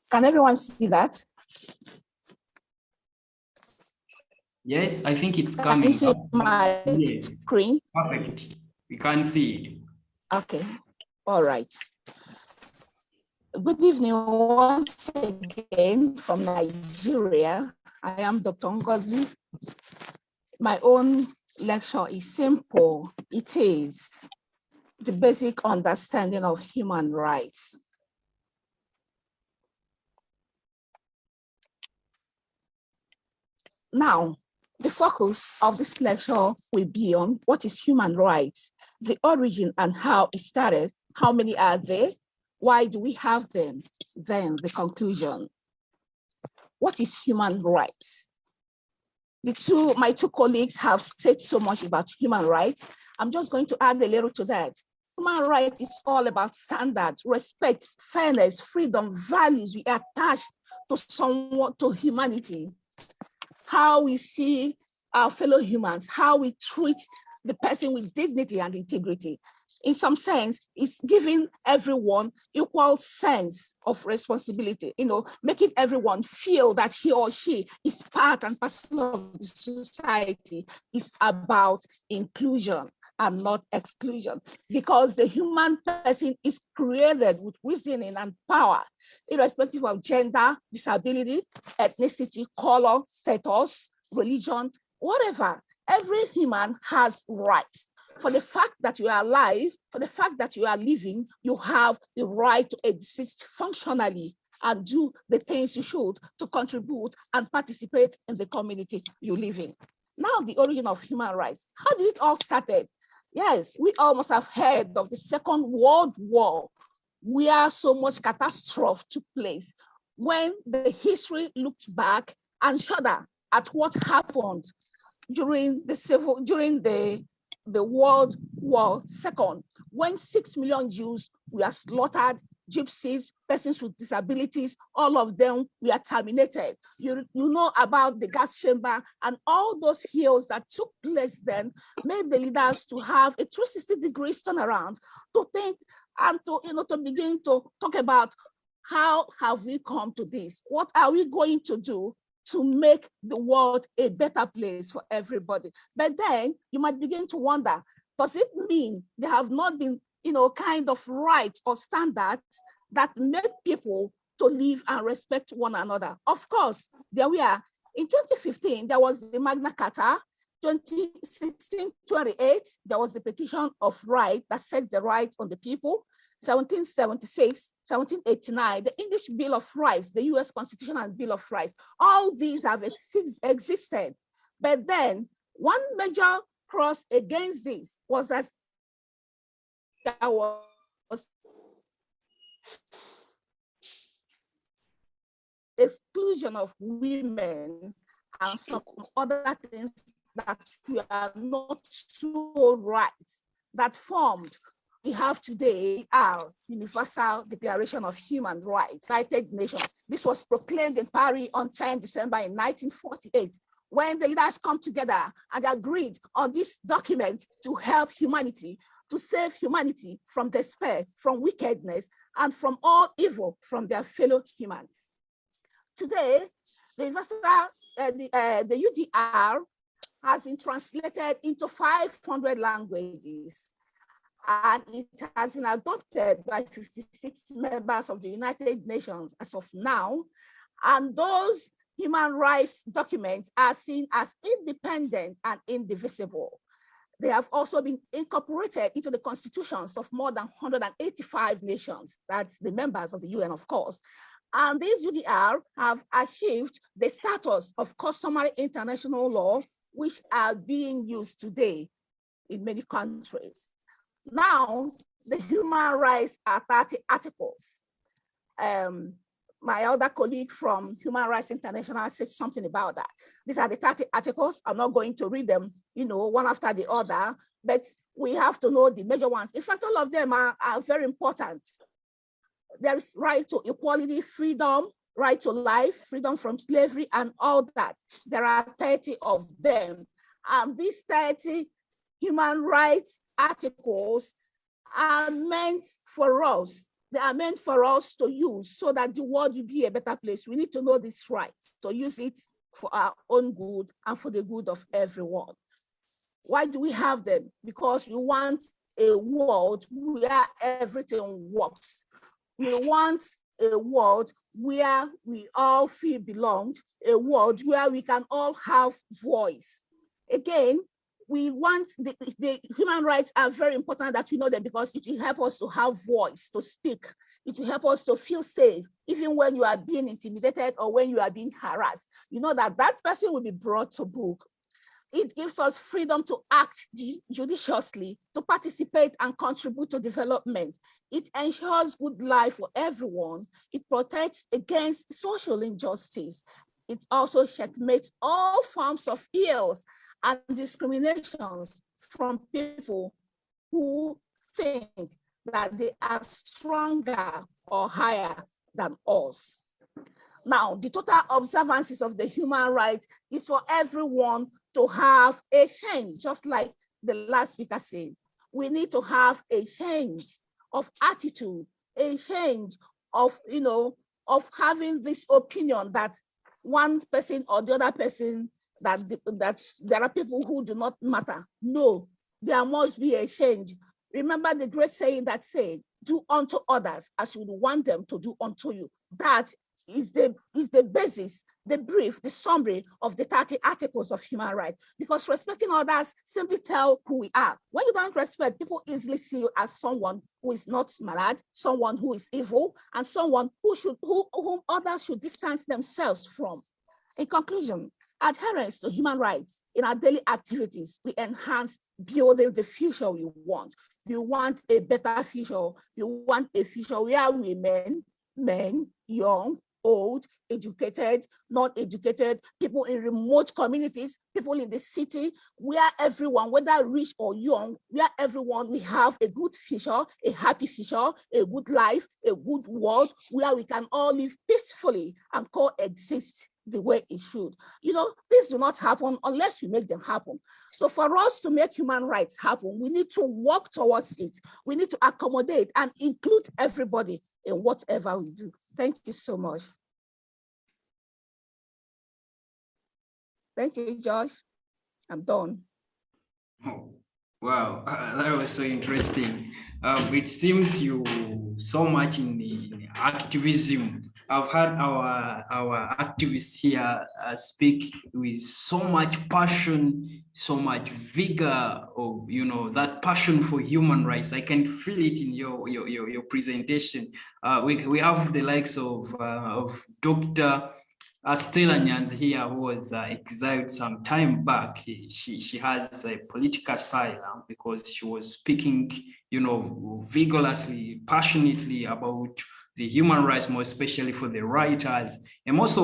Can everyone see that? Yes, I think it's Can you coming see up. my Yes, screen? perfect. We can see. Okay, all right. Good evening once again from Nigeria. I am Dr. Ngozi. My own lecture is simple. It is the basic understanding of human rights. Now, the focus of this lecture will be on what is human rights, the origin and how it started, how many are there, why do we have them, then the conclusion. What is human rights? My two colleagues have said so much about human rights. I'm just going to add a little to that. Human rights is all about standards, respect, fairness, freedom, values we attach to humanity. How we see our fellow humans, how we treat the person with dignity and integrity. In some sense, it's giving everyone equal sense of responsibility, making everyone feel that he or she is part and parcel of the society. Is about inclusion and not exclusion, because the human person is created with reasoning and power, irrespective of gender, disability, ethnicity, color, status, religion, whatever. Every human has rights. For the fact that you are alive, for the fact that you are living, you have the right to exist functionally and do the things you should to contribute and participate in the community you live in. Now, the origin of human rights. How did it all started? Yes, we almost have heard of the Second World War, where so much catastrophe took place. When the history looked back and shudder at what happened during the World War II, when 6 million Jews were slaughtered, gypsies, persons with disabilities, all of them were terminated. You know about the gas chamber, and all those hills that took place then made the leaders to have a 360-degree turnaround to think and to begin to talk about how have we come to this? What are we going to do to make the world a better place for everybody? But then you might begin to wonder, does it mean there have not been, kind of rights or standards that make people to live and respect one another? Of course, there we are. In 2015, there was the Magna Carta. 2016, 28, there was the Petition of Right that set the rights on the people. 1776, 1789, the English Bill of Rights, the US Constitution and Bill of Rights. All these have existed. But then one major cross against this was that there was exclusion of women and some other things that were not so right that formed we have today our Universal Declaration of Human Rights, United Nations. This was proclaimed in Paris on 10 December in 1948, when the leaders come together and agreed on this document to help humanity, to save humanity from despair, from wickedness, and from all evil from their fellow humans. Today, the UDR has been translated into 500 languages, and it has been adopted by 56 members of the United Nations as of now. And those human rights documents are seen as independent and indivisible. They have also been incorporated into the constitutions of more than 185 nations, that's the members of the UN, of course. And these UDR have achieved the status of customary international law, which are being used today in many countries. Now, the human rights are 30 articles. My other colleague from Human Rights International said something about that. These are the 30 articles. I'm not going to read them, one after the other, but we have to know the major ones. In fact, all of them are very important. There is right to equality, freedom, right to life, freedom from slavery, and all that. There are 30 of them. And these 30 human rights articles are meant for us, They are meant for us to use so that the world will be a better place. We need to know this right, to use it for our own good and for the good of everyone. Why do we have them? Because we want a world where everything works. We want a world where we all feel belonged, a world where we can all have voice. Again, we want the human rights are very important that we know them, because it will help us to have voice, to speak. It will help us to feel safe, even when you are being intimidated or when you are being harassed. You know that that person will be brought to book. It gives us freedom to act judiciously, to participate and contribute to development. It ensures good life for everyone. It protects against social injustice. It also checkmates all forms of ills and discriminations from people who think that they are stronger or higher than us. Now, the total observances of the human rights is for everyone to have a change, just like the last speaker said. We need to have a change of attitude, a change of, of having this opinion that one person or the other person, that there are people who do not matter. No, there must be a change. Remember the great saying that said, do unto others as you would want them to do unto you. That is the basis, the brief, the summary of the 30 articles of human rights. Because respecting others simply tell who we are. When you don't respect, people easily see you as someone who is not smart, someone who is evil, and someone whom others should distance themselves from. In conclusion, adherence to human rights in our daily activities will enhance building the future we want. We want a better future. We want a future where women, men, young, old, educated, not educated, people in remote communities, people in the city, where everyone, whether rich or young, where everyone will have a good future, a happy future, a good life, a good world, where we can all live peacefully and coexist the way it should. These do not happen unless we make them happen. So for us to make human rights happen, we need to work towards it. We need to accommodate and include everybody in whatever we do. Thank you so much. Thank you, Josh. I'm done. Oh, wow, that was so interesting. It seems you so much in the activism. I've heard our activists here speak with so much passion, so much vigor, of that passion for human rights. I can feel it in your presentation. We have the likes of Dr. Stella Nyanzi here, who was exiled some time back. She has a political asylum because she was speaking, vigorously, passionately about the human rights, more especially for the writers, and most of